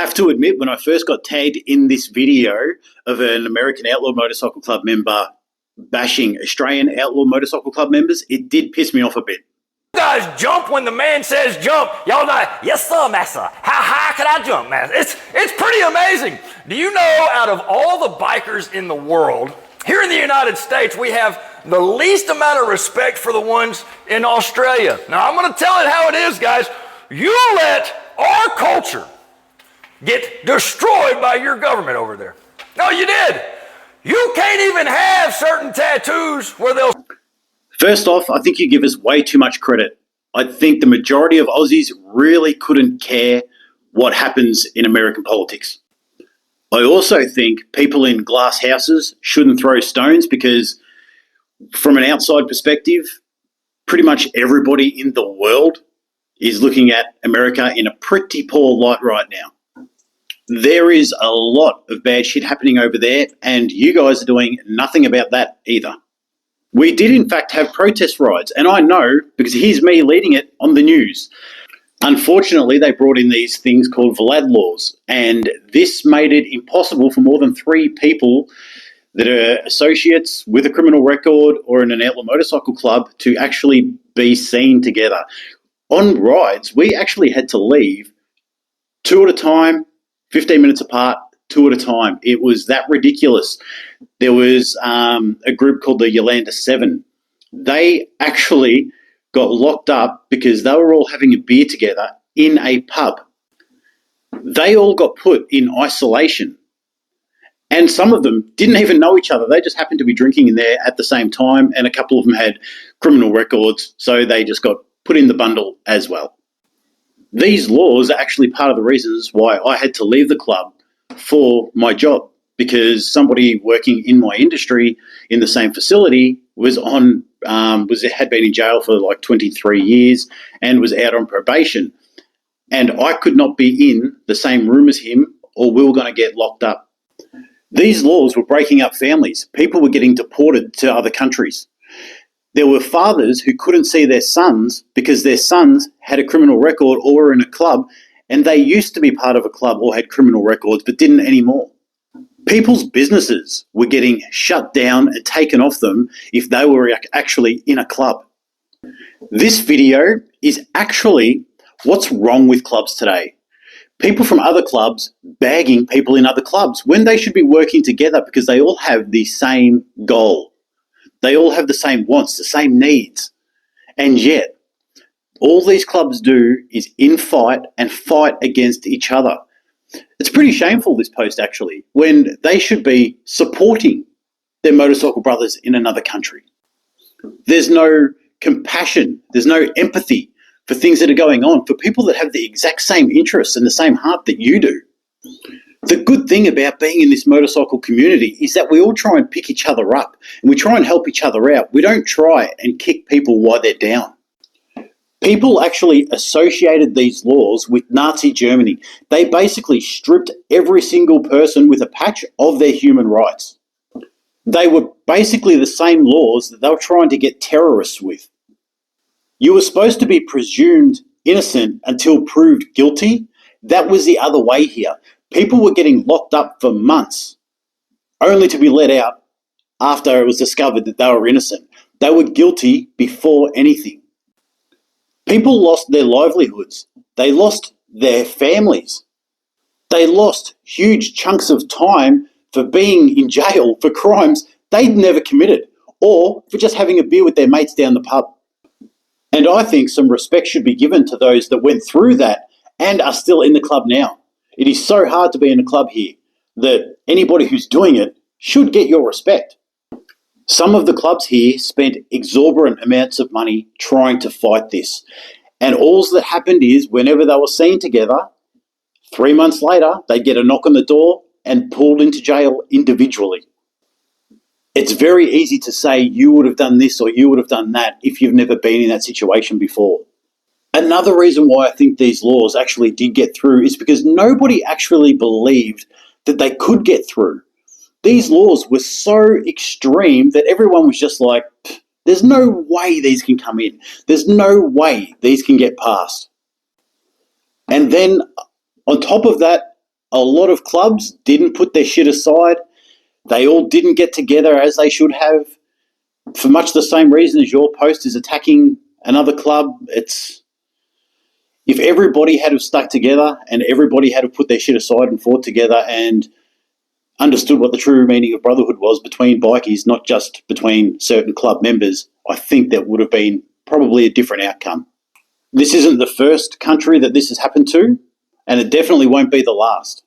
have to admit, when I first got tagged in this video of an American Outlaw Motorcycle Club member bashing Australian Outlaw Motorcycle Club members, it did piss me off a bit. You guys jump when the man says jump. Y'all like, yes sir, master. How high can I jump, master? It's pretty amazing. Do you know, out of all the bikers in the world, here in the United States, we have the least amount of respect for the ones in Australia. Now, I'm going to tell it how it is, guys. You let our culture get destroyed by your government over there. No, you did. You can't even have certain tattoos where they'll... First off, I think you give us way too much credit. I think the majority of Aussies really couldn't care what happens in American politics. I also think people in glass houses shouldn't throw stones because, from an outside perspective, pretty much everybody in the world is looking at America in a pretty poor light right now. There is a lot of bad shit happening over there, and you guys are doing nothing about that either. We did, in fact, have protest rides, and I know because here's me leading it on the news. Unfortunately, they brought in these things called vlad laws, and this made it impossible for more than 3 people that are associates with a criminal record or in an Outlaw Motorcycle Club to actually be seen together. On rides, we actually had to leave 2 at a time, 15 minutes apart, 2 at a time. It was that ridiculous. There was a group called the Yolanda 7. They actually got locked up because they were all having a beer together in a pub. They all got put in isolation. And some of them didn't even know each other. They just happened to be drinking in there at the same time, and a couple of them had criminal records, so they just got put in the bundle as well. These laws are actually part of the reasons why I had to leave the club for my job, because somebody working in my industry in the same facility had been in jail for like 23 years and was out on probation. And I could not be in the same room as him, or we were going to get locked up. These laws were breaking up families. People were getting deported to other countries. There were fathers who couldn't see their sons because their sons had a criminal record or were in a club, and they used to be part of a club or had criminal records but didn't anymore. People's businesses were getting shut down and taken off them if they were actually in a club. This video is actually what's wrong with clubs today. People from other clubs bagging people in other clubs when they should be working together because they all have the same goal. They all have the same wants, the same needs. And yet, all these clubs do is infight and fight against each other. It's pretty shameful, this post, actually, when they should be supporting their motorcycle brothers in another country. There's no compassion, there's no empathy for things that are going on, for people that have the exact same interests and the same heart that you do. The good thing about being in this motorcycle community is that we all try and pick each other up and we try and help each other out. We don't try and kick people while they're down. People actually associated these laws with Nazi Germany. They basically stripped every single person with a patch of their human rights. They were basically the same laws that they were trying to get terrorists with. You were supposed to be presumed innocent until proved guilty. That was the other way here. People were getting locked up for months, only to be let out after it was discovered that they were innocent. They were guilty before anything. People lost their livelihoods. They lost their families. They lost huge chunks of time for being in jail for crimes they'd never committed, or for just having a beer with their mates down the pub. And I think some respect should be given to those that went through that and are still in the club now. It is so hard to be in a club here that anybody who's doing it should get your respect. Some of the clubs here spent exorbitant amounts of money trying to fight this. And all that happened is whenever they were seen together, 3 months later, they'd get a knock on the door and pulled into jail individually. It's very easy to say you would have done this or you would have done that if you've never been in that situation before. Another reason why I think these laws actually did get through is because nobody actually believed that they could get through. These laws were so extreme that everyone was just like, there's no way these can come in. There's no way these can get passed. And then on top of that, a lot of clubs didn't put their shit aside. They all didn't get together as they should have, for much the same reason as your post is attacking another club. It's if everybody had have stuck together and everybody had have put their shit aside and fought together and understood what the true meaning of brotherhood was between bikies, not just between certain club members, I think that would have been probably a different outcome. This isn't the first country that this has happened to, and it definitely won't be the last.